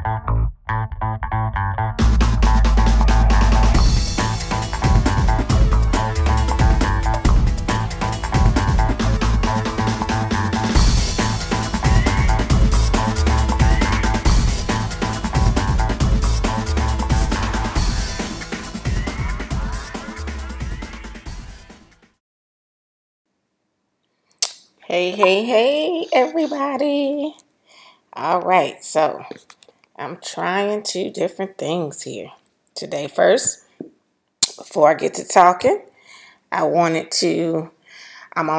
Hey, everybody. All right, so I'm trying two different things here today. First, before I get to talking, I'm on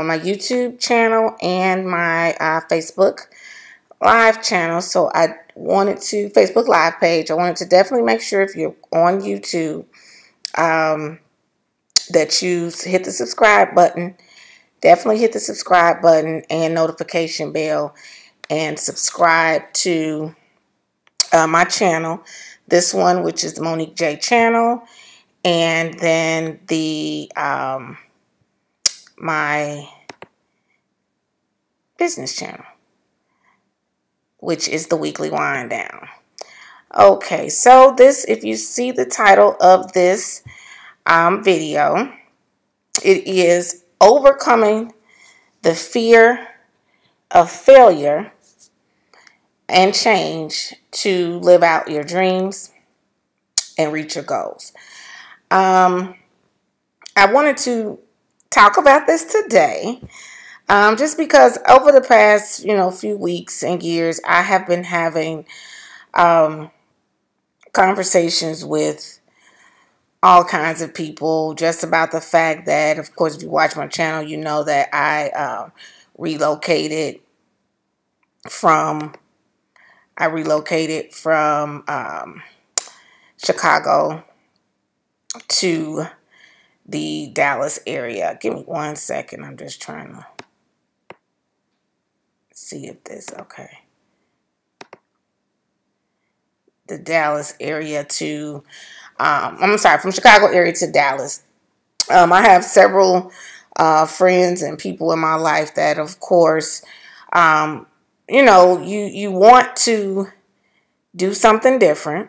my YouTube channel and my Facebook Live channel. So Facebook Live page, I wanted to definitely make sure if you're on YouTube that you hit the subscribe button. Definitely hit the subscribe button and notification bell and subscribe to my channel. This one, which is the Monique J channel, and then the my business channel, which is the weekly wind down. Okay, so if you see the title of this video, it is overcoming the fear of failure and change to live out your dreams and reach your goals. I wanted to talk about this today just because over the past few weeks and years, I have been having conversations with all kinds of people just about the fact that, of course, if you watch my channel, you know that I relocated from Chicago to the Dallas area. Give me 1 second. I'm just trying to see if this okay. The Dallas area to from Chicago area to Dallas. I have several friends and people in my life that, of course, you want to do something different,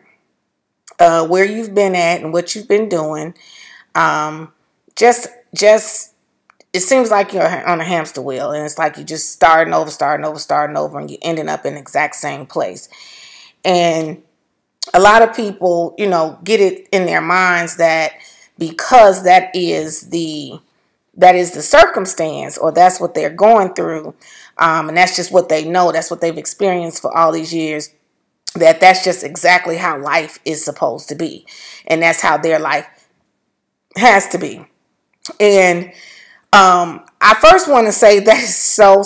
where you've been at and what you've been doing. Just it seems like you're on a hamster wheel, and it's like you're just starting over, and you're ending up in the exact same place. And a lot of people, get it in their minds that because that is the circumstance, or that's what they're going through, and that's just what they know, that's what they've experienced for all these years, that's just exactly how life is supposed to be, and that's how their life has to be. And I first want to say that is so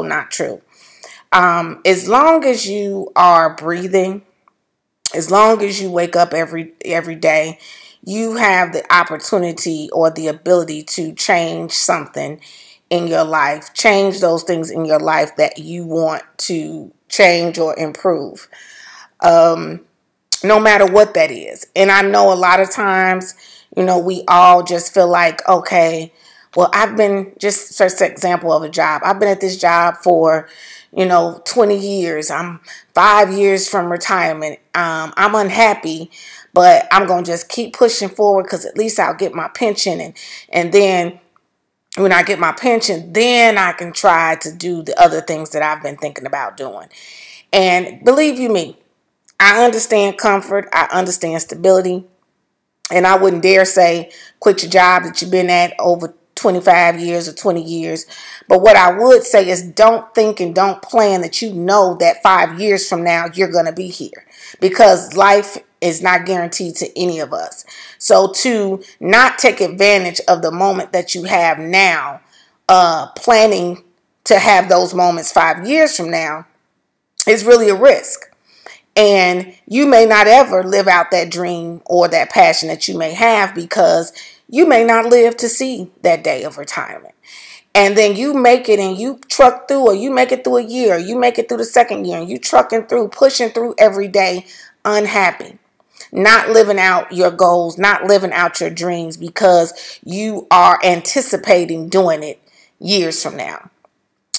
not true. As long as you are breathing, as long as you wake up every day, you have the opportunity or the ability to change something in your life, change those things in your life that you want to change or improve, no matter what that is. And I know a lot of times, we all just feel like, okay, well, I've been, just for example of a job, I've been at this job for 20 years. I'm 5 years from retirement. I'm unhappy, but I'm going to just keep pushing forward because at least I'll get my pension. And then when I get my pension, then I can try to do the other things that I've been thinking about doing. And believe you me, I understand comfort. I understand stability. And I wouldn't dare say quit your job that you've been at over 25 years or 20 years. But what I would say is don't think and don't plan that that 5 years from now you're going to be here, because life is not guaranteed to any of us. So to not take advantage of the moment that you have now, planning to have those moments 5 years from now, is really a risk. And you may not ever live out that dream or that passion that you may have, because you may not live to see that day of retirement. And then you make it and you truck through, or you make it through a year, or you make it through the second year, and you trucking through, pushing through every day, unhappy, not living out your goals, not living out your dreams, because you are anticipating doing it years from now.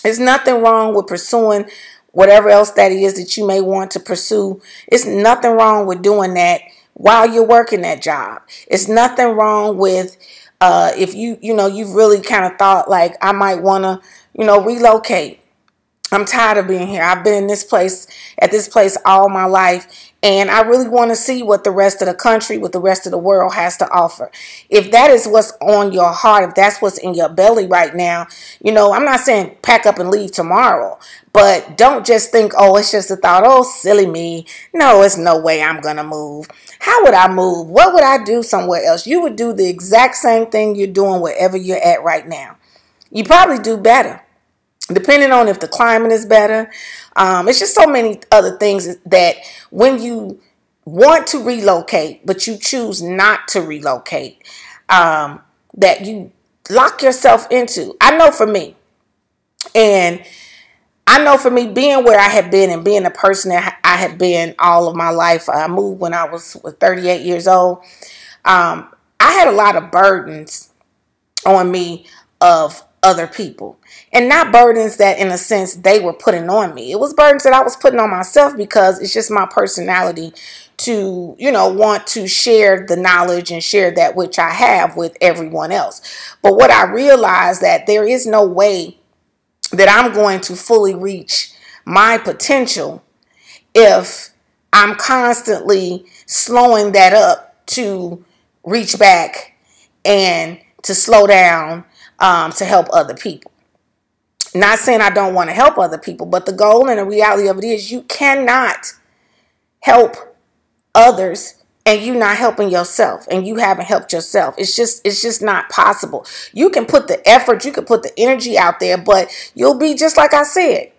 There's nothing wrong with pursuing whatever else that is that you may want to pursue. It's nothing wrong with doing that while you're working that job. It's nothing wrong with if you've really kind of thought like, I might want to, relocate. I'm tired of being here. I've been in this place, at this place all my life, and I really want to see what the rest of the country, what the rest of the world has to offer. If that is what's on your heart, if that's what's in your belly right now, I'm not saying pack up and leave tomorrow, but don't just think, oh, it's just a thought, oh, silly me. No, it's no way I'm going to move. How would I move? What would I do somewhere else? You would do the exact same thing you're doing wherever you're at right now. You probably do better, depending on if the climate is better. It's just so many other things that when you want to relocate, but you choose not to relocate, that you lock yourself into. I know for me, being where I have been and being a person that I have been all of my life. I moved when I was 38 years old. I had a lot of burdens on me of other people, and not burdens that in a sense they were putting on me. It was burdens that I was putting on myself, because it's just my personality to, want to share the knowledge and share that which I have with everyone else. But what I realized, that there is no way that I'm going to fully reach my potential if I'm constantly slowing that up to reach back and to slow down to help other people. Not saying I don't want to help other people, but the goal and the reality of it is you cannot help others and you not helping yourself, and you haven't helped yourself. It's just not possible. You can put the effort, you can put the energy out there, but you'll be just like I said.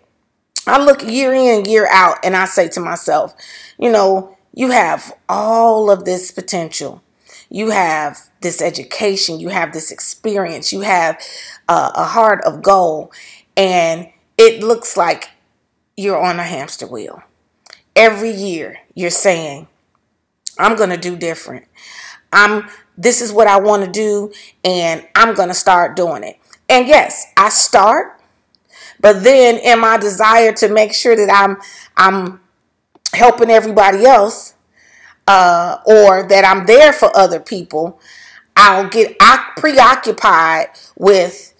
I look year in, year out, and I say to myself, you have all of this potential. You have this education, you have this experience, you have a heart of gold, and it looks like you're on a hamster wheel. Every year you're saying, I'm going to do different. This is what I want to do, and I'm going to start doing it. And yes, I start, but then in my desire to make sure that I'm helping everybody else, or that I'm there for other people, I'll get preoccupied with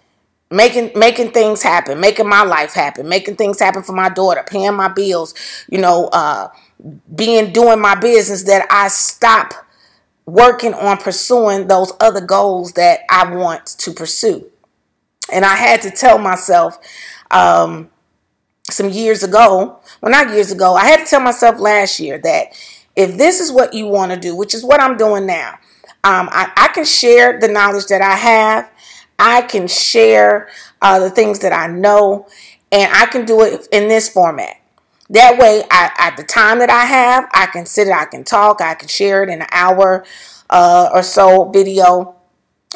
making things happen, making my life happen, making things happen for my daughter, paying my bills, doing my business, that I stop working on pursuing those other goals that I want to pursue. And I had to tell myself some years ago, well, not years ago, I had to tell myself last year that if this is what you want to do, which is what I'm doing now, I can share the knowledge that I have. I can share the things that I know, and I can do it in this format. That way, at the time that I have, I can sit, I can talk, I can share it in an hour or so video,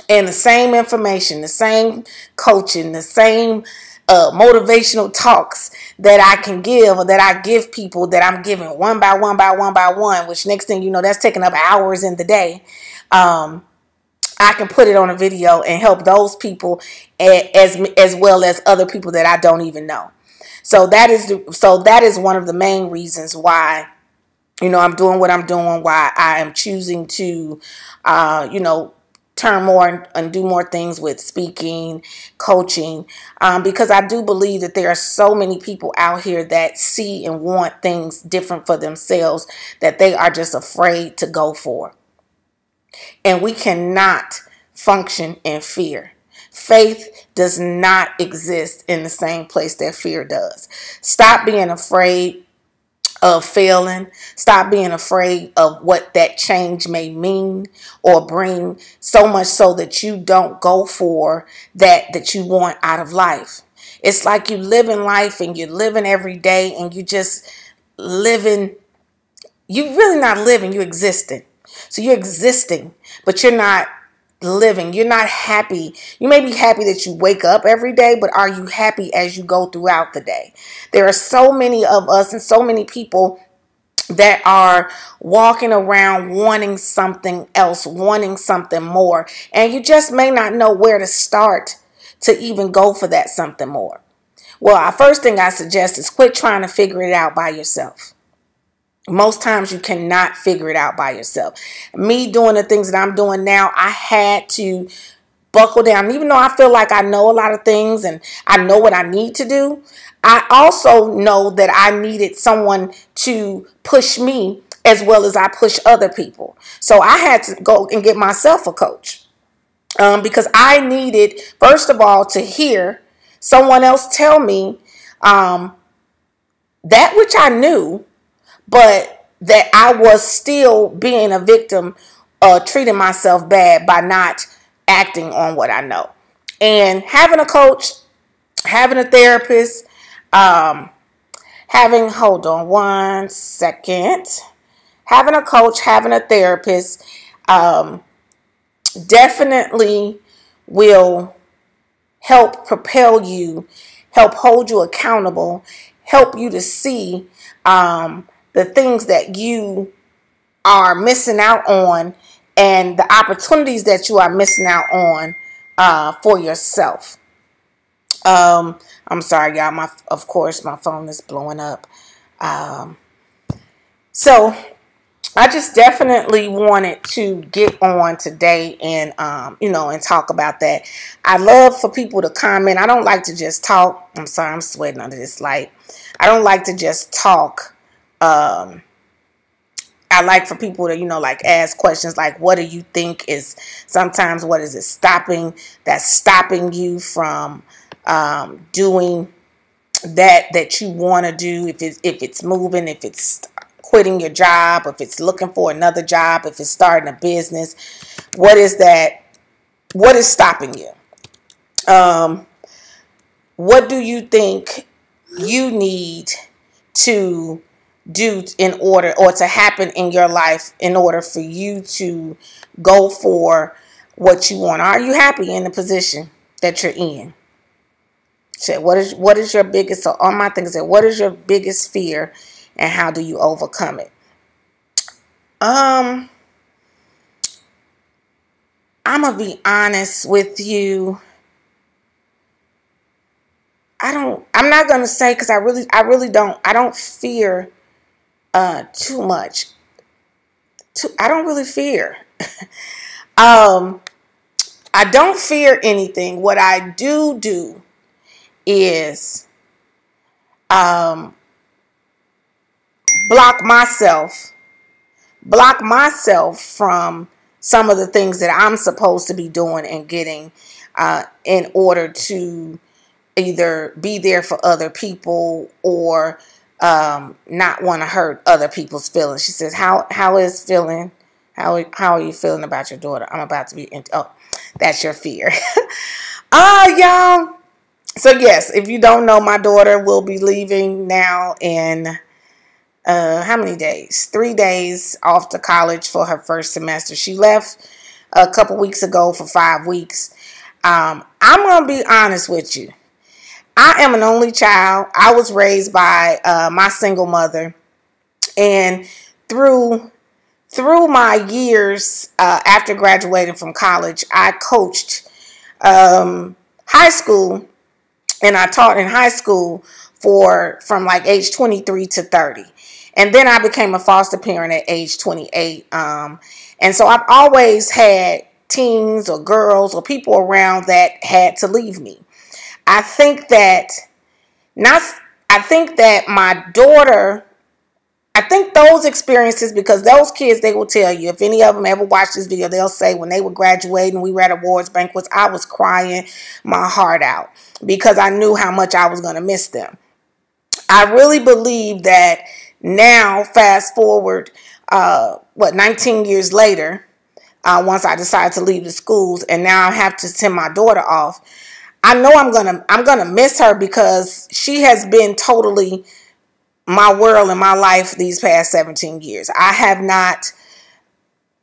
and the same information, the same coaching, the same motivational talks that I can give, or that I give people, that I'm giving one by one by one by one, which next thing you know, that's taking up hours in the day. I can put it on a video and help those people as well as other people that I don't even know. So that is one of the main reasons why, I'm doing what I'm doing, why I am choosing to, turn more and do more things with speaking, coaching, because I do believe that there are so many people out here that see and want things different for themselves that they are just afraid to go for. And we cannot function in fear. Faith does not exist in the same place that fear does. Stop being afraid of failing. Stop being afraid of what that change may mean or bring, so much so that you don't go for that you want out of life. It's like you live in life and you're living every day and you just living. You're really not living, you're existing. So you're existing, but you're not living. You're not happy. You may be happy that you wake up every day, but are you happy as you go throughout the day? There are so many of us and so many people that are walking around wanting something else, wanting something more, and you just may not know where to start to even go for that something more. Well, first thing I suggest is quit trying to figure it out by yourself. Most times you cannot figure it out by yourself. Me doing the things that I'm doing now, I had to buckle down. Even though I feel like I know a lot of things and I know what I need to do, I also know that I needed someone to push me as well as I push other people. So I had to go and get myself a coach because I needed, first of all, to hear someone else tell me that which I knew, but that I was still being a victim, treating myself bad by not acting on what I know. And having a coach, having a therapist, hold on one second, having a coach, having a therapist, definitely will help propel you, help hold you accountable, help you to see the things that you are missing out on and the opportunities that you are missing out on for yourself. I'm sorry, y'all. Of course, my phone is blowing up. So I just definitely wanted to get on today and, and talk about that. I love for people to comment. I don't like to just talk. I'm sorry, I'm sweating under this light. I don't like to just talk. I like for people to, like ask questions like, what do you think is sometimes what is it that's stopping you from doing that you want to do, if it's moving, if it's quitting your job, if it's looking for another job, if it's starting a business. What is that? What is stopping you? What do you think you need to do in order, or to happen in your life in order for you to go for what you want? Are you happy in the position that you're in? So what is your biggest, so all my things are, what is your biggest fear and how do you overcome it? I'm gonna be honest with you. I'm not gonna say, because I really don't fear too much. I don't really fear. I don't fear anything. What I do is block myself from some of the things that I'm supposed to be doing and getting in order to either be there for other people or not want to hurt other people's feelings. She says, how is feeling? How are you feeling about your daughter? I'm about to be that's your fear. Y'all. So yes, if you don't know, my daughter will be leaving now in how many days? 3 days off to college for her first semester. She left a couple weeks ago for 5 weeks. I'm going to be honest with you. I am an only child. I was raised by my single mother. And through my years after graduating from college, I coached high school, and I taught in high school from like age 23 to 30. And then I became a foster parent at age 28. And so I've always had teens or girls or people around that had to leave me. I think that my daughter, I think those experiences, because those kids, they will tell you, if any of them ever watch this video, they'll say when they were graduating, we were at awards banquets, I was crying my heart out because I knew how much I was going to miss them. I really believe that now, fast forward, 19 years later, once I decided to leave the schools, and now I have to send my daughter off, I know I'm gonna miss her, because she has been totally my world in my life these past 17 years. I have not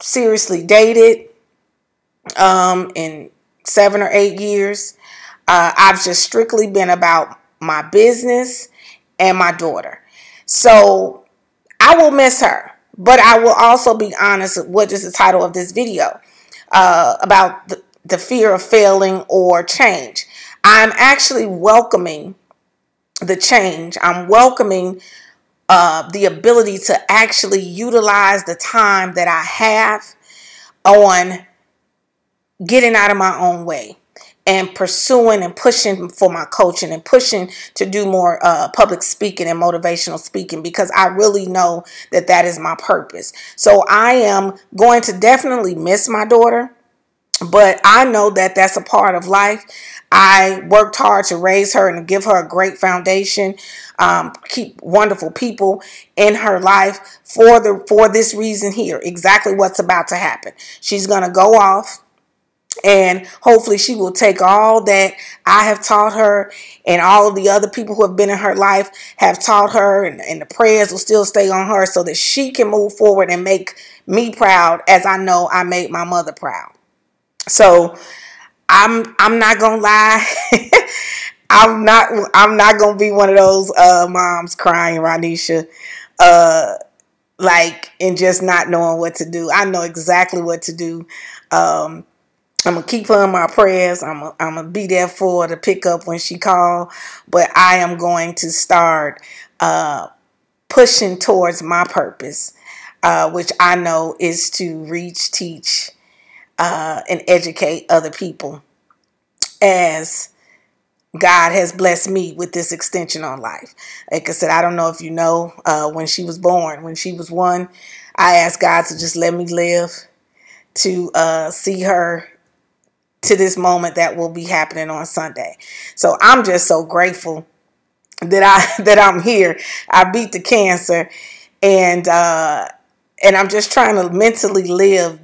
seriously dated in 7 or 8 years. I've just strictly been about my business and my daughter. So I will miss her, but I will also be honest. What is the title of this video? About the fear of failing or change. I'm actually welcoming the change. I'm welcoming the ability to actually utilize the time that I have on getting out of my own way and pursuing and pushing for my coaching and pushing to do more public speaking and motivational speaking, because I really know that that is my purpose. So I am going to definitely miss my daughter, but I know that that's a part of life. I worked hard to raise her and give her a great foundation, keep wonderful people in her life for this reason here, exactly what's about to happen. She's going to go off, and hopefully she will take all that I have taught her and all of the other people who have been in her life have taught her, and the prayers will still stay on her so that she can move forward and make me proud, as I know I made my mother proud. So I'm not gonna lie. I'm not gonna be one of those moms crying, Ronisha, like, and just not knowing what to do. I know exactly what to do. I'm gonna keep her in my prayers. I'm gonna be there for her to pick up when she calls. But I am going to start pushing towards my purpose, which I know is to reach, teach, and educate other people, as God has blessed me with this extension on life. Like I said, I don't know if you know, when she was born, when she was 1, I asked God to just let me live to see her to this moment that will be happening on Sunday. So I'm just so grateful that I'm here. I beat the cancer, and I'm just trying to mentally live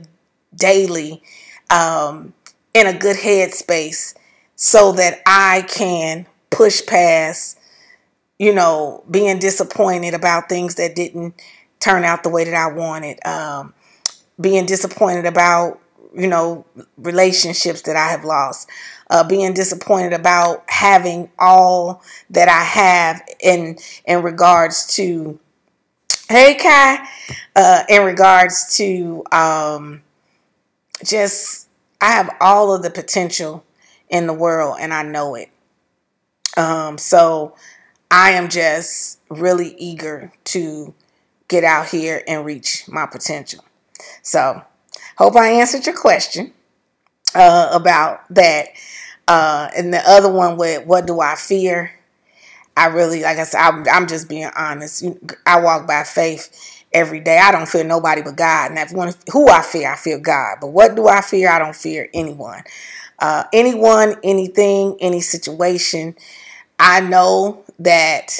daily in a good headspace so that I can push past, being disappointed about things that didn't turn out the way that I wanted, being disappointed about, relationships that I have lost, being disappointed about having all that I have in regards to, hey Kai, in regards to just, I have all of the potential in the world and I know it. So I am just really eager to get out here and reach my potential. So hope I answered your question about that. And the other one with what do I fear? I really, like I said, I'm just being honest. I walk by faith every day. I don't fear nobody but God. And who I fear God. But what do I fear? I don't fear anyone. Anyone, anything, any situation. I know that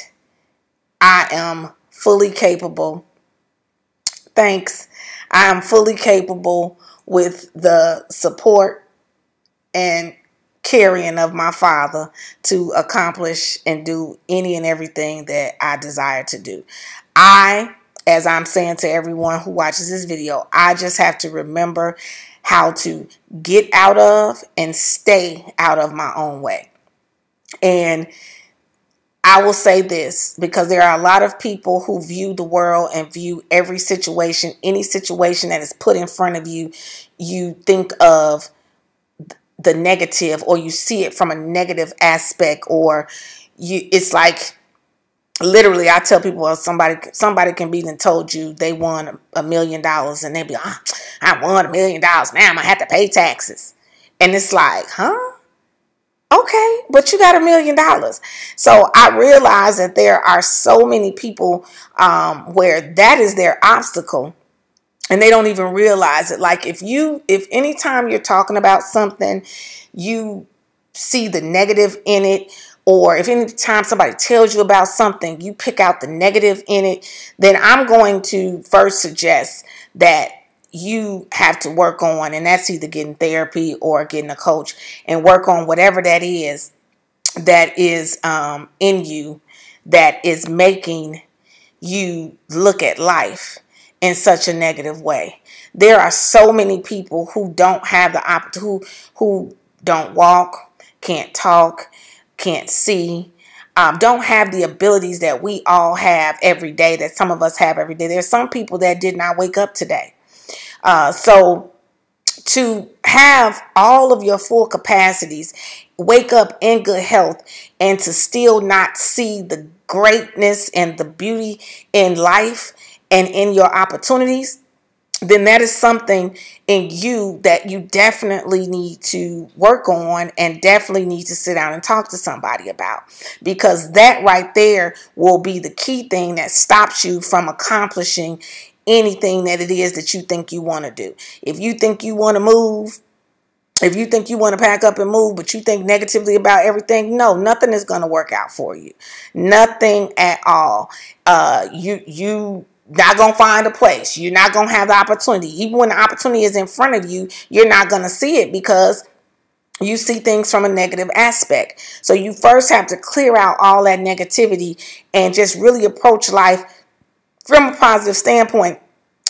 I am fully capable. Thanks. I am fully capable with the support and carrying of my Father to accomplish and do any and everything that I desire to do. As I'm saying to everyone who watches this video, I just have to remember how to get out of and stay out of my own way. And I will say this, because there are a lot of people who view the world and view every situation, any situation that is put in front of you, you think of the negative, or you see it from a negative aspect, or it's like, literally, I tell people, well, somebody can be and told you they won $1 million, and they be, I won $1 million. Now I'm gonna have to pay taxes, and it's like, huh? Okay, but you got $1 million. So I realize that there are so many people where that is their obstacle, and they don't even realize it. Like if anytime you're talking about something, you see the negative in it, or if any time somebody tells you about something, you pick out the negative in it, then I'm going to first suggest that you have to work on, and that's either getting therapy or getting a coach, and work on whatever that is in you that is making you look at life in such a negative way. There are so many people who don't have the opportunity, who don't walk, can't talk, can't see, don't have the abilities that we all have every day, that some of us have every day. There's some people that did not wake up today. So to have all of your full capacities wake up in good health and to still not see the greatness and the beauty in life and in your opportunities, then that is something in you that you definitely need to work on and definitely need to sit down and talk to somebody about, because that right there will be the key thing that stops you from accomplishing anything that it is that you think you want to do. If you think you want to move, if you think you want to pack up and move, but you think negatively about everything, no, nothing is going to work out for you. Nothing at all. You not going to find a place. You're not going to have the opportunity. Even when the opportunity is in front of you, you're not going to see it because you see things from a negative aspect. So you first have to clear out all that negativity and just really approach life from a positive standpoint.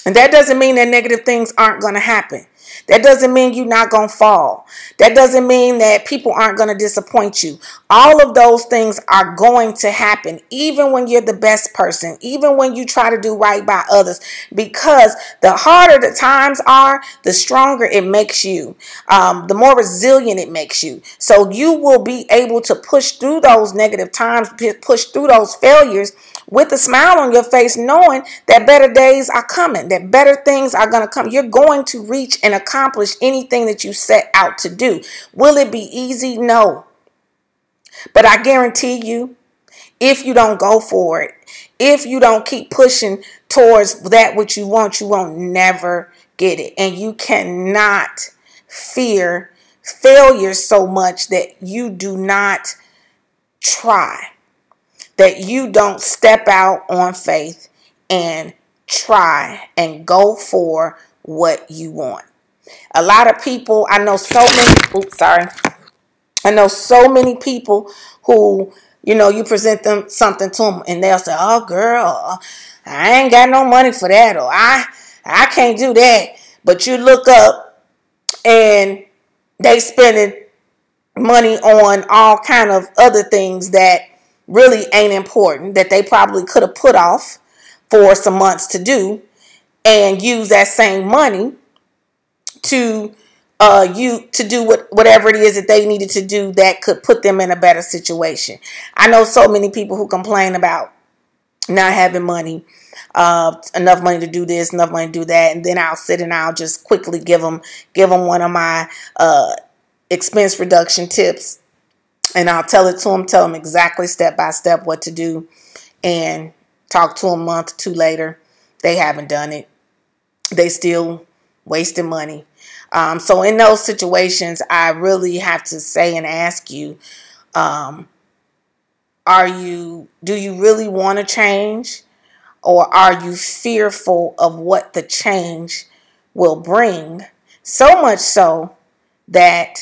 And that doesn't mean that negative things aren't going to happen. That doesn't mean you're not going to fall. That doesn't mean that people aren't going to disappoint you. All of those things are going to happen, even when you're the best person, even when you try to do right by others, because the harder the times are, the stronger it makes you, the more resilient it makes you. So you will be able to push through those negative times, push through those failures with a smile on your face, knowing that better days are coming, that better things are going to come. You're going to reach and accomplish anything that you set out to do. Will it be easy? No. But I guarantee you, if you don't go for it, if you don't keep pushing towards that which you want, you won't never get it. And you cannot fear failure so much that you do not try, that you don't step out on faith and try and go for what you want. A lot of people, I know so many people who, you present them something to them and they'll say, oh girl, I ain't got no money for that, or I can't do that. But you look up and they spending money on all kind of other things that really ain't important, that they probably could have put off for some months to do, and use that same money to do whatever it is that they needed to do that could put them in a better situation. I know so many people who complain about not having money, enough money to do this, enough money to do that, and then I'll sit and I'll just quickly give them one of my expense reduction tips, and I'll tell them exactly step by step what to do, and talk to them a month or two later, they haven't done it. They still wasting money. So in those situations, I really have to say and ask you, do you really want to change, or are you fearful of what the change will bring? So much so that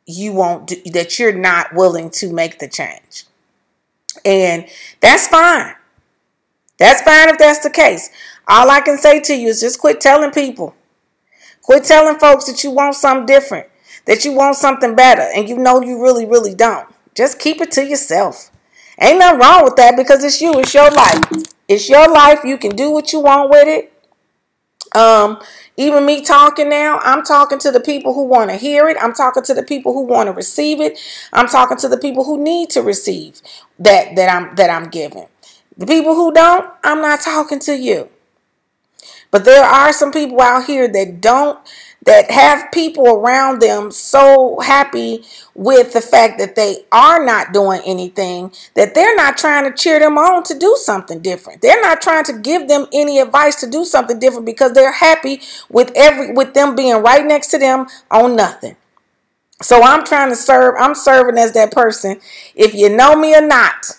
that you're not willing to make the change. And that's fine. That's fine if that's the case. All I can say to you is just quit telling people. Quit telling folks that you want something different, that you want something better, and you really, really don't. Just keep it to yourself. Ain't nothing wrong with that, because it's you. It's your life. It's your life. You can do what you want with it. Even me talking now, I'm talking to the people who want to hear it. I'm talking to the people who want to receive it. I'm talking to the people who need to receive that I'm giving. The people who don't, I'm not talking to you. But there are some people out here that have people around them so happy with the fact that they are not doing anything, that they're not trying to cheer them on to do something different. They're not trying to give them any advice to do something different, because they're happy with them being right next to them on nothing. So I'm trying to serve. I'm serving as that person. If you know me or not,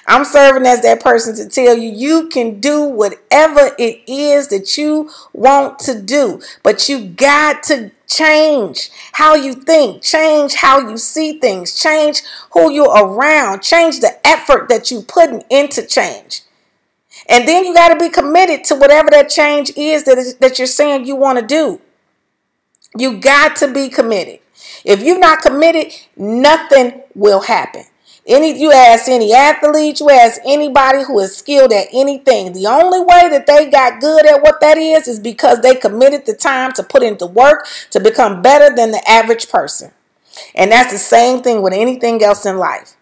I'm serving as that person to tell you, you can do whatever it is that you want to do. But you got to change how you think, change how you see things, change who you're around, change the effort that you're putting into change. And then you got to be committed to whatever that change is that you're saying you want to do. You got to be committed. If you're not committed, nothing will happen. You ask any athlete, you ask anybody who is skilled at anything, the only way that they got good at what that is because they committed the time to put into work to become better than the average person. And that's the same thing with anything else in life.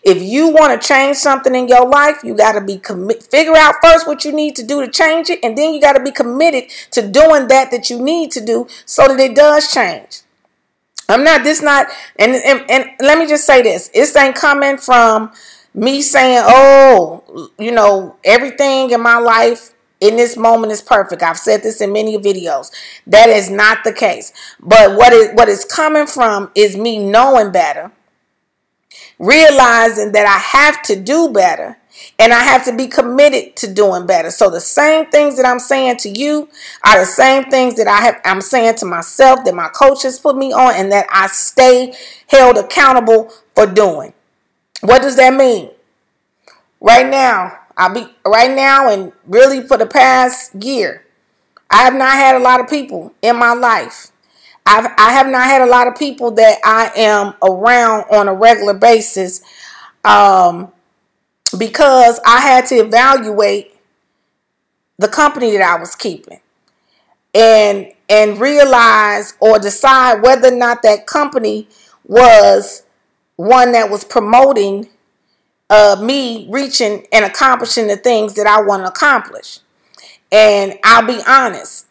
If you want to change something in your life, you got to be figure out first what you need to do to change it. And then you got to be committed to doing that you need to do so that it does change. And let me just say this. This ain't coming from me saying, oh, everything in my life in this moment is perfect. I've said this in many videos. That is not the case. But what is coming from is me knowing better, realizing that I have to do better, and I have to be committed to doing better. So the same things that I'm saying to you are the same things that I'm saying to myself, that my coaches put me on, and that I stay held accountable for doing. What does that mean? Right now, and really for the past year, I have not had a lot of people in my life. I have not had a lot of people that I am around on a regular basis, because I had to evaluate the company that I was keeping and realize or decide whether or not that company was one that was promoting me reaching and accomplishing the things that I want to accomplish. And I'll be honest,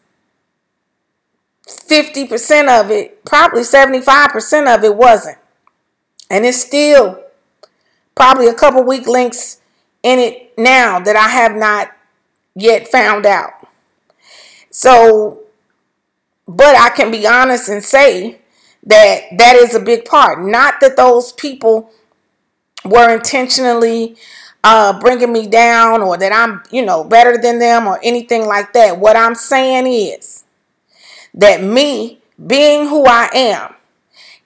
50% of it, probably 75% of it wasn't. And it's still probably a couple weak links in it now that I have not yet found out. So, but I can be honest and say that is a big part. Not that those people were intentionally bringing me down, or that I'm, better than them or anything like that. What I'm saying is that me being who I am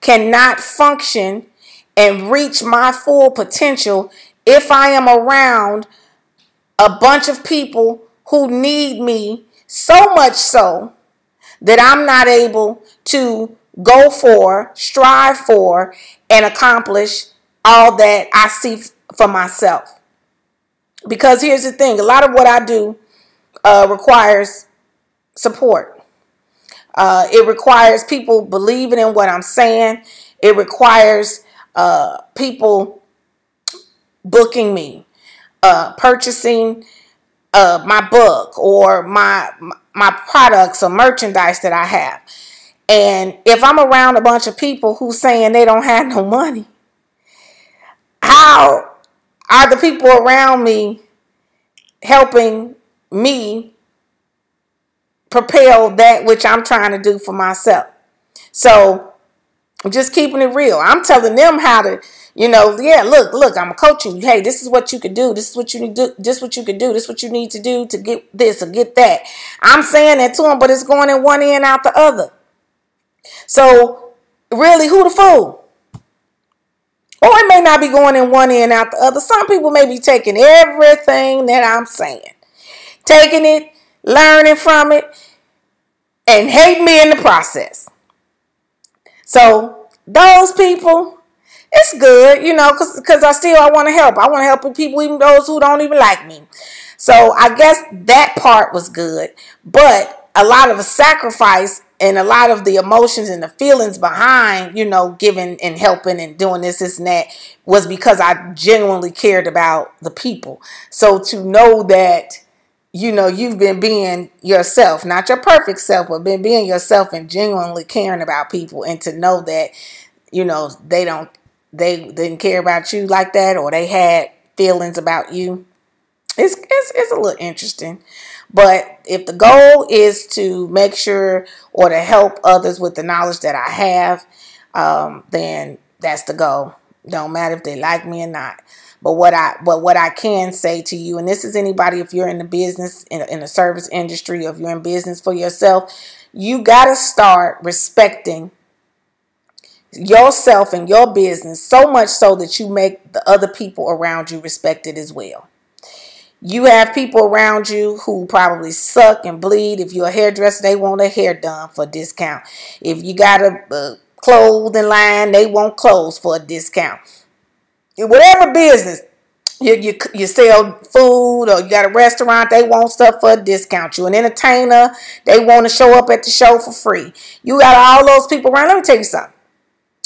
cannot function and reach my full potential if I am around a bunch of people who need me so much so that I'm not able to go for, strive for, and accomplish all that I see for myself. Because here's the thing, a lot of what I do requires support. It requires people believing in what I'm saying. It requires people booking me, purchasing my book or my products or merchandise that I have. And if I'm around a bunch of people who saying they don't have no money, how are the people around me helping me propel that which I'm trying to do for myself? So I'm just keeping it real. I'm telling them how to, look, I'm coaching you. Hey, this is what you could do. This is what you need to do. This what you could do. This what you need to do to get this or get that. I'm saying that to them, but it's going in one ear and out the other. So really, who the fool? Or it may not be going in one ear and out the other. Some people may be taking everything that I'm saying, taking it, learning from it, and hate me in the process. So those people, it's good, because I want to help. I want to help people, even those who don't even like me. So I guess that part was good. But a lot of the sacrifice and a lot of the emotions and the feelings behind, giving and helping and doing this and that was because I genuinely cared about the people. So to know that, you've been being yourself, not your perfect self, but been being yourself and genuinely caring about people, and to know that, they didn't care about you like that, or they had feelings about you. It's a little interesting. But if the goal is to make sure or to help others with the knowledge that I have, then that's the goal. Don't matter if they like me or not. But what I can say to you, and this is anybody, if you're in the business, in the service industry, or if you're in business for yourself, you got to start respecting yourself and your business so much so that you make the other people around you respect it as well. You have people around you who probably suck and bleed. If you're a hairdresser, they want their hair done for a discount. If you got a clothing line, they want clothes for a discount. Whatever business, you sell food, or you got a restaurant, they want stuff for a discount. You're an entertainer, they want to show up at the show for free. You got all those people around. Let me tell you something.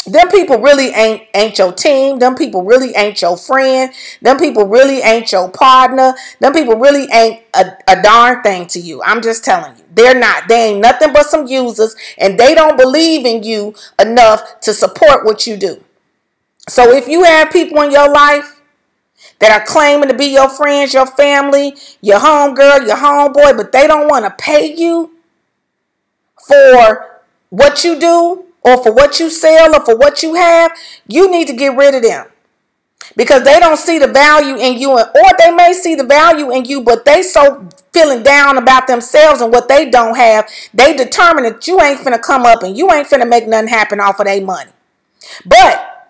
Them people really ain't your team. Them people really ain't your friend. Them people really ain't your partner. Them people really ain't a darn thing to you. I'm just telling you. They're not. They ain't nothing but some users, and they don't believe in you enough to support what you do. So if you have people in your life that are claiming to be your friends, your family, your homegirl, your homeboy, but they don't want to pay you for what you do or for what you sell or for what you have, you need to get rid of them. Because they don't see the value in you, or they may see the value in you, but they so feeling down about themselves and what they don't have, they determine that you ain't finna come up and you ain't finna make nothing happen off of their money. But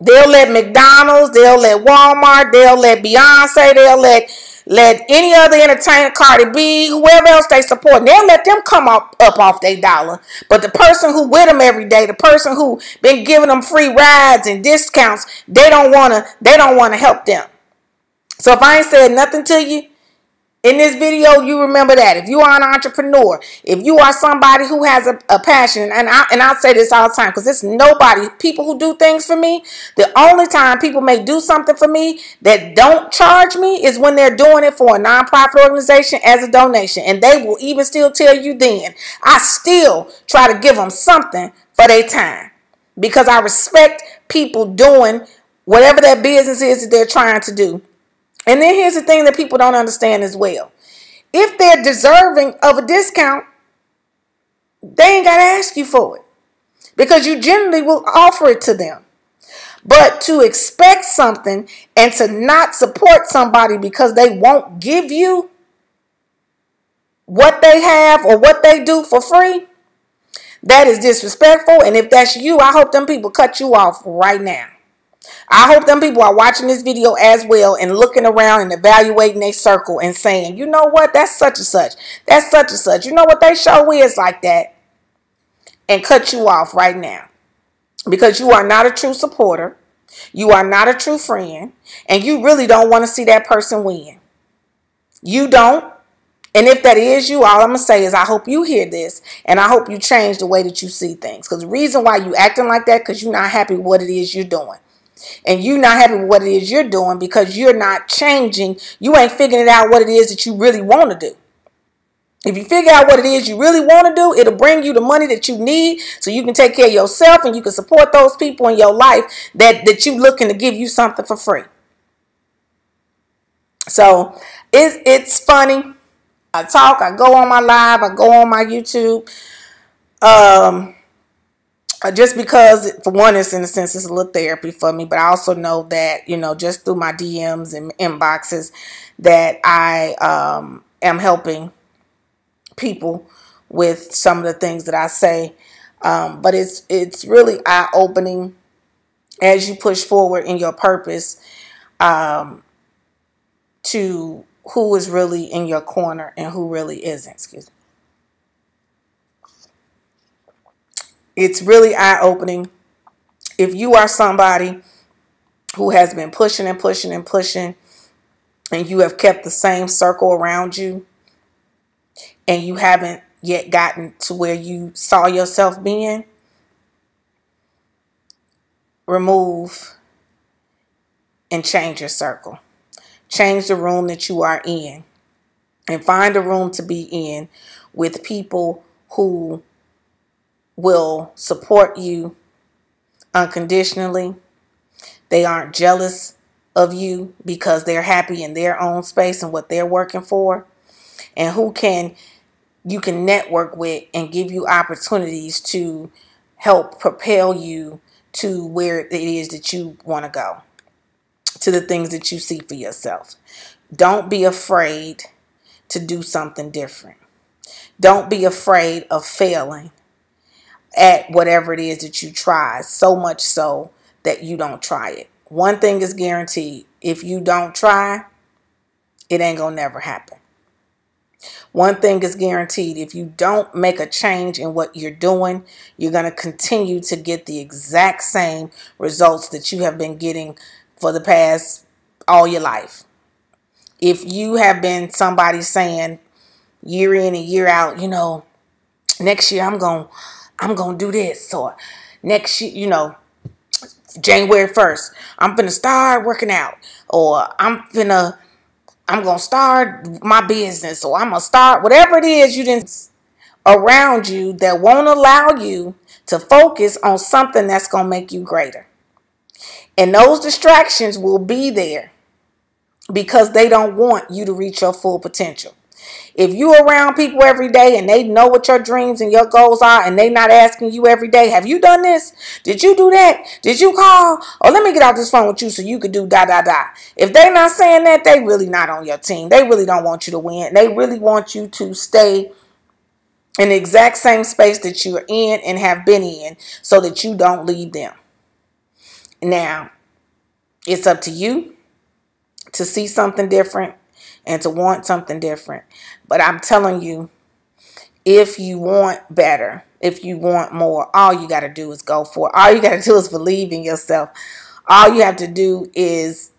they'll let McDonald's, they'll let Walmart, they'll let Beyonce, they'll let any other entertainer, Cardi B, whoever else they support, they'll let them come up off their dollar. But the person who with them every day, the person who been giving them free rides and discounts, they don't wanna help them. So if I ain't said nothing to you in this video, you remember that. If you are an entrepreneur, if you are somebody who has a passion, and I'll say this all the time, because it's nobody, people who do things for me, the only time people may do something for me that don't charge me is when they're doing it for a nonprofit organization as a donation. And they will even still tell you then, I still try to give them something for their time, because I respect people doing whatever that business is that they're trying to do. And then here's the thing that people don't understand as well. If they're deserving of a discount, they ain't got to ask you for it, because you generally will offer it to them. But to expect something and to not support somebody because they won't give you what they have or what they do for free, that is disrespectful. And if that's you, I hope them people cut you off right now. I hope them people are watching this video as well and looking around and evaluating their circle and saying, you know what, that's such and such. That's such and such. You know what, they show is like that. And cut you off right now. Because you are not a true supporter. You are not a true friend. And you really don't want to see that person win. You don't. And if that is you, all I'm going to say is I hope you hear this. And I hope you change the way that you see things. Because the reason why you acting like that, because you're not happy with what it is you're doing. And you're not happy with what it is you're doing because you're not changing. You ain't figuring out what it is that you really want to do. If you figure out what it is you really want to do, it'll bring you the money that you need so you can take care of yourself and you can support those people in your life that you looking to give you something for free. So it's funny. I talk, I go on my live, I go on my YouTube. Just because, for one, it's in a sense, it's a little therapy for me. But I also know that, you know, just through my DMs and inboxes that I am helping people with some of the things that I say. But it's really eye-opening as you push forward in your purpose to who is really in your corner and who really isn't. Excuse me. It's really eye-opening if you are somebody who has been pushing and pushing and pushing and you have kept the same circle around you and you haven't yet gotten to where you saw yourself being. Remove and change your circle. Change the room that you are in and find a room to be in with people who will support you unconditionally. They aren't jealous of you because they're happy in their own space and what they're working for, and who you can network with and give you opportunities to help propel you to where it is that you want to go, to the things that you see for yourself. Don't be afraid to do something different. Don't be afraid of failing at whatever it is that you try, so much so that you don't try it. One thing is guaranteed. If you don't try, it ain't gonna never happen. One thing is guaranteed. If you don't make a change in what you're doing, you're going to continue to get the exact same results that you have been getting for the past all your life. If you have been somebody saying year in and year out, you know, next year I'm going to do this, or next year, you know, January 1st, I'm gonna start working out, or I'm gonna start my business, or I'm gonna start whatever it is you didn't around you that won't allow you to focus on something that's gonna make you greater. And those distractions will be there because they don't want you to reach your full potential. If you're around people every day and they know what your dreams and your goals are, and they not asking you every day, have you done this? Did you do that? Did you call? Or let me get off this phone with you so you could do da da da. If they not saying that, they really not on your team. They really don't want you to win. They really want you to stay in the exact same space that you're in and have been in, so that you don't leave them. Now, it's up to you to see something different and to want something different. But I'm telling you, if you want better, if you want more, all you got to do is go for it. All you got to do is believe in yourself. All you have to do is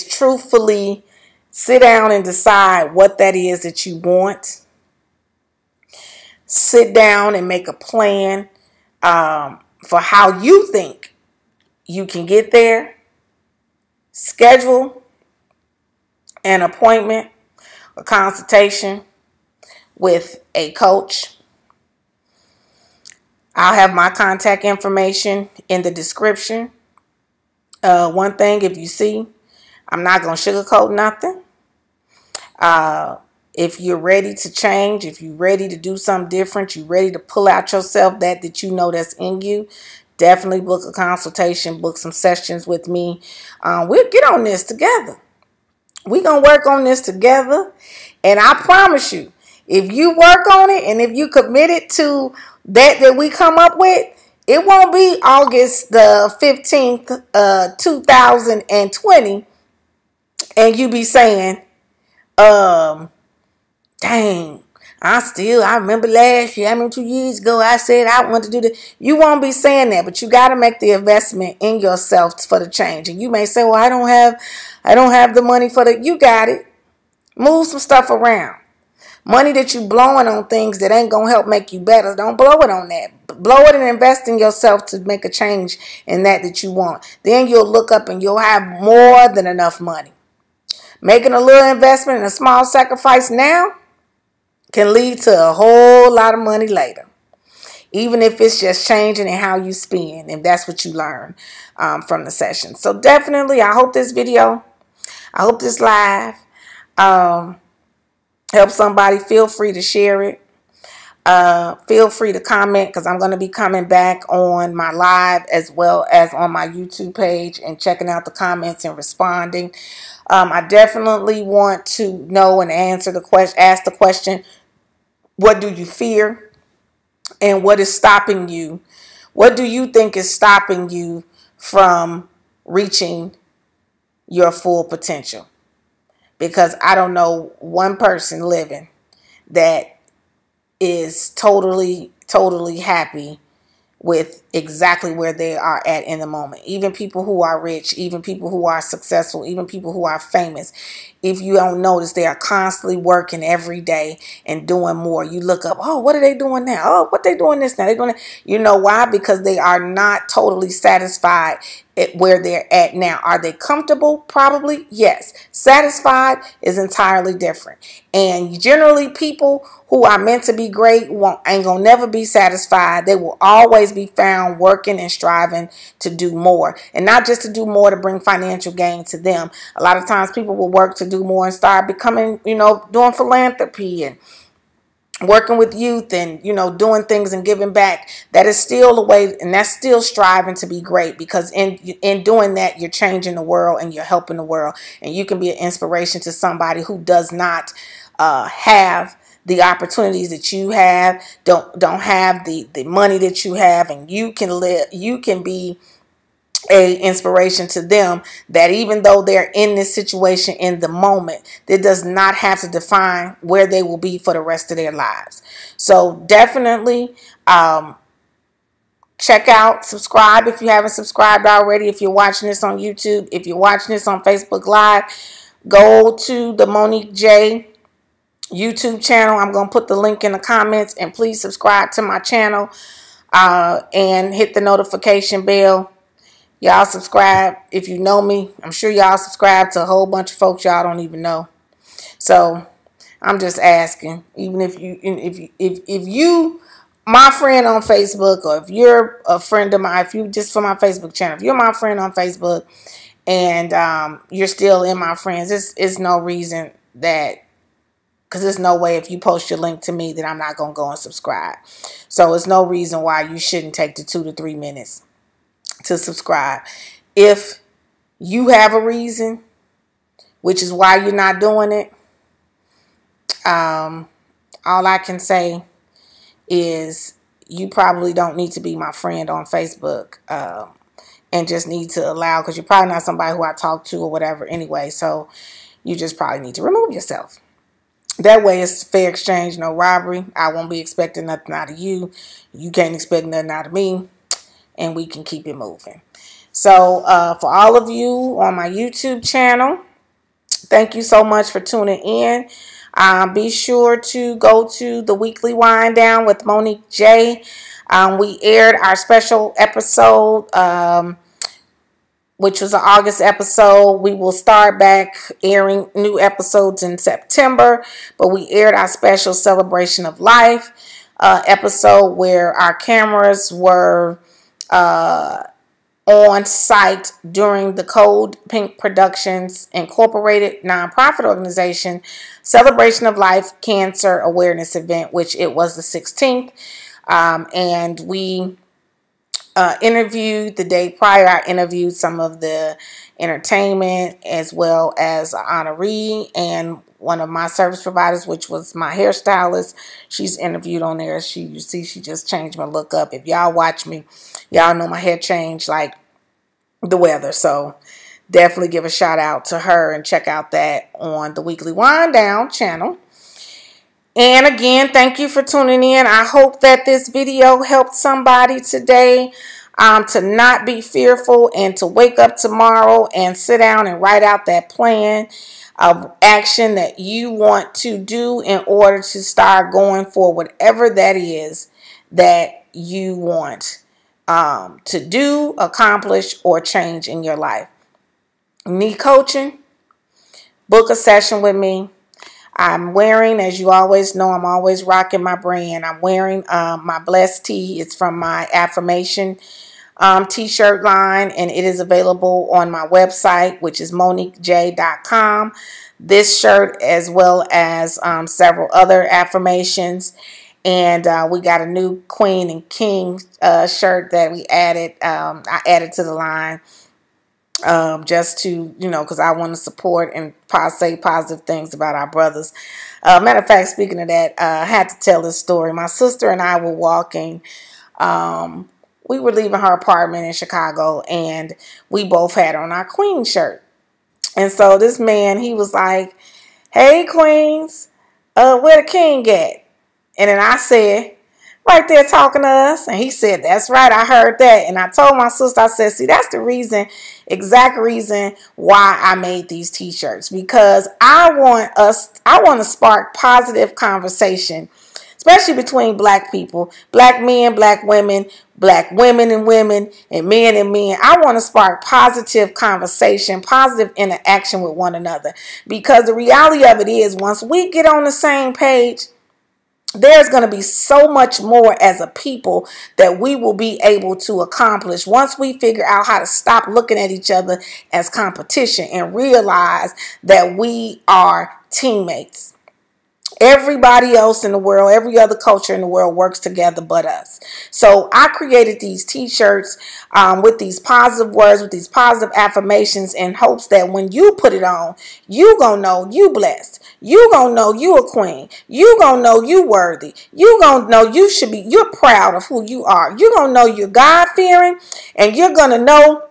truthfully sit down and decide what that is that you want. Sit down and make a plan for how you think you can get there. Schedule an appointment, a consultation with a coach. I'll have my contact information in the description. One thing, if you see, I'm not going to sugarcoat nothing. If you're ready to change, if you're ready to do something different, you're ready to pull out yourself that you know that's in you, definitely book a consultation, book some sessions with me. We'll get on this together. We're going to work on this together. And I promise you, if you work on it and if you committed to that we come up with, it won't be August the 15th, 2020, and you be saying, dang, I remember last year, 2 years ago, I said I want to do this. You won't be saying that, but you got to make the investment in yourself for the change. And you may say, well, I don't have the money for the, you got it. Move some stuff around. Money that you blowing on things that ain't going to help make you better, don't blow it on that. Blow it and invest in yourself to make a change in that you want. Then you'll look up and you'll have more than enough money. Making a little investment and a small sacrifice now can lead to a whole lot of money later. Even if it's just changing in how you spend, if that's what you learn from the session. So definitely, I hope this live help somebody. Feel free to share it. Feel free to comment, because I'm going to be coming back on my live as well as on my YouTube page and checking out the comments and responding. I definitely want to know and ask the question, what do you fear? And what is stopping you? What do you think is stopping you from reaching your full potential? Because I don't know one person living that is totally happy with exactly where they are at in the moment. Even people who are rich, even people who are successful, even people who are famous. If you don't notice, they are constantly working every day and doing more. You look up, oh, what are they doing now? Oh, what they doing this now? They're doing it. You know why? Because they are not totally satisfied at where they're at now. Are they comfortable? Probably, yes. Satisfied is entirely different. And generally, people who are meant to be great ain't gonna never be satisfied. They will always be found working and striving to do more. And not just to do more to bring financial gain to them. A lot of times people will work to do more and start becoming, doing philanthropy and working with youth and, doing things and giving back. That is still a way, and that's still striving to be great, because in doing that, you're changing the world and you're helping the world. And you can be an inspiration to somebody who does not have the opportunities that you have, don't have the money that you have, and you can be a inspiration to them, that even though they're in this situation in the moment, that does not have to define where they will be for the rest of their lives. So definitely check out, subscribe if you haven't subscribed already. If you're watching this on YouTube, if you're watching this on Facebook Live, go to the Monique J YouTube channel. I'm going to put the link in the comments, and please subscribe to my channel and hit the notification bell. Y'all subscribe. If you know me, I'm sure y'all subscribe to a whole bunch of folks y'all don't even know. So I'm just asking, even if you my friend on Facebook, or if you're a friend of mine, if you just for my Facebook channel, if you're my friend on Facebook and you're still in my friends, it's no reason that, because there's no way if you post your link to me that I'm not going to go and subscribe. So it's no reason why you shouldn't take the 2 to 3 minutes to subscribe. If you have a reason, which is why you're not doing it, all I can say is you probably don't need to be my friend on Facebook, and just need to allow, because you're probably not somebody who I talk to or whatever anyway. So you just probably need to remove yourself. That way it's fair exchange, no robbery. I won't be expecting nothing out of you. You can't expect nothing out of me. And we can keep it moving. So for all of you on my YouTube channel, thank you so much for tuning in. Be sure to go to the weekly wind down with Monique J. We aired our special episode, which was an August episode. We will start back airing new episodes in September, but we aired our special Celebration of Life episode where our cameras were on site during the Code Pink Productions Incorporated nonprofit organization Celebration of Life Cancer Awareness event, which it was the 16th. And we interviewed the day prior. I interviewed some of the entertainment as well as an honoree and one of my service providers, which was my hairstylist. She's interviewed on there. You see, she just changed my look up. If y'all watch me, y'all know my hair changed like the weather. So definitely give a shout out to her and check out that on the Weekly Wind Down channel. And again, thank you for tuning in. I hope that this video helped somebody today to not be fearful and to wake up tomorrow and sit down and write out that plan of action that you want to do in order to start going for whatever that is that you want to do, accomplish, or change in your life. Need coaching? Book a session with me. I'm wearing, as you always know, I'm always rocking my brand. I'm wearing my Blessed tee. It's from my affirmation t-shirt line, and it is available on my website, which is MoniqueJ.com. This shirt, as well as several other affirmations. And we got a new Queen and King shirt that we added. I added to the line just to, because I want to support and say positive things about our brothers. Matter of fact, speaking of that, I had to tell this story. My sister and I were walking. We were leaving her apartment in Chicago, and we both had on our Queen shirt. And so this man, he was like, "Hey, Queens, where the king at?" And then I said, "Right there talking to us." And he said, "That's right, I heard that." And I told my sister, I said, "See, that's the exact reason why I made these t-shirts, because I want to spark positive conversation, especially between black people, black men, black women and women, and men. I want to spark positive conversation, positive interaction with one another, because the reality of it is, once we get on the same page, there's going to be so much more as a people that we will be able to accomplish once we figure out how to stop looking at each other as competition and realize that we are teammates. Everybody else in the world, every other culture in the world works together but us. So I created these t-shirts with these positive words, with these positive affirmations, in hopes that when you put it on, you gonna know you blessed. You gonna know you a queen. You gonna know you worthy. You gonna know you're proud of who you are. You gonna know you're God-fearing, and you're gonna know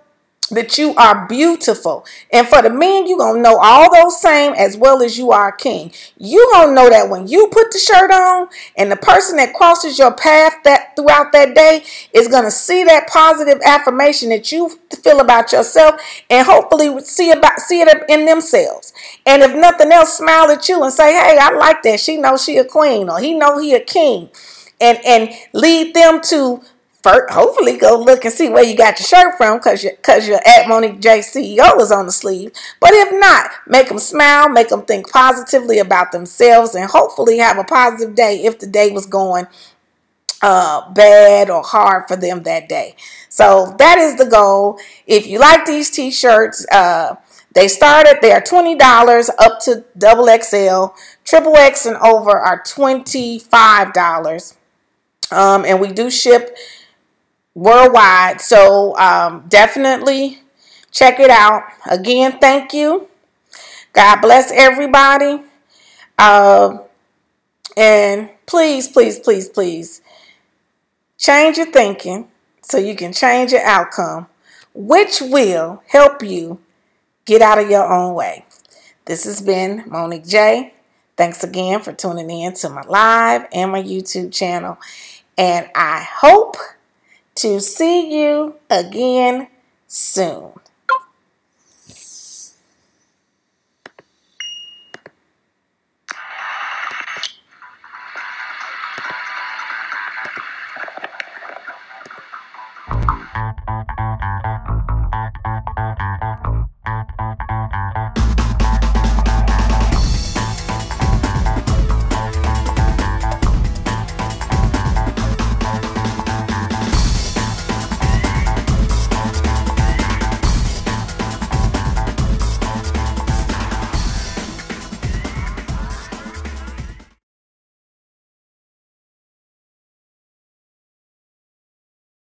that you are beautiful. And for the men, you're going to know all those same, as well as you are a king. You're going to know that when you put the shirt on, and the person that crosses your path throughout that day is going to see that positive affirmation that you feel about yourself, and hopefully see it in themselves. And if nothing else, smile at you and say, "Hey, I like that. She knows she a queen," or he know he a king. And lead them to First, hopefully go look and see where you got your shirt from, because your at MoniqueJeCeo is on the sleeve. But if not, make them smile, make them think positively about themselves, and hopefully have a positive day if the day was going bad or hard for them that day. So that is the goal. If you like these t-shirts, they are $20 up to XXL. Triple X and over are $25. And we do ship worldwide. So definitely check it out. Again, thank you. God bless everybody. And please, please, please, please change your thinking so you can change your outcome, which will help you get out of your own way. This has been Monique J. Thanks again for tuning in to my live and my YouTube channel. And I hope to see you again soon.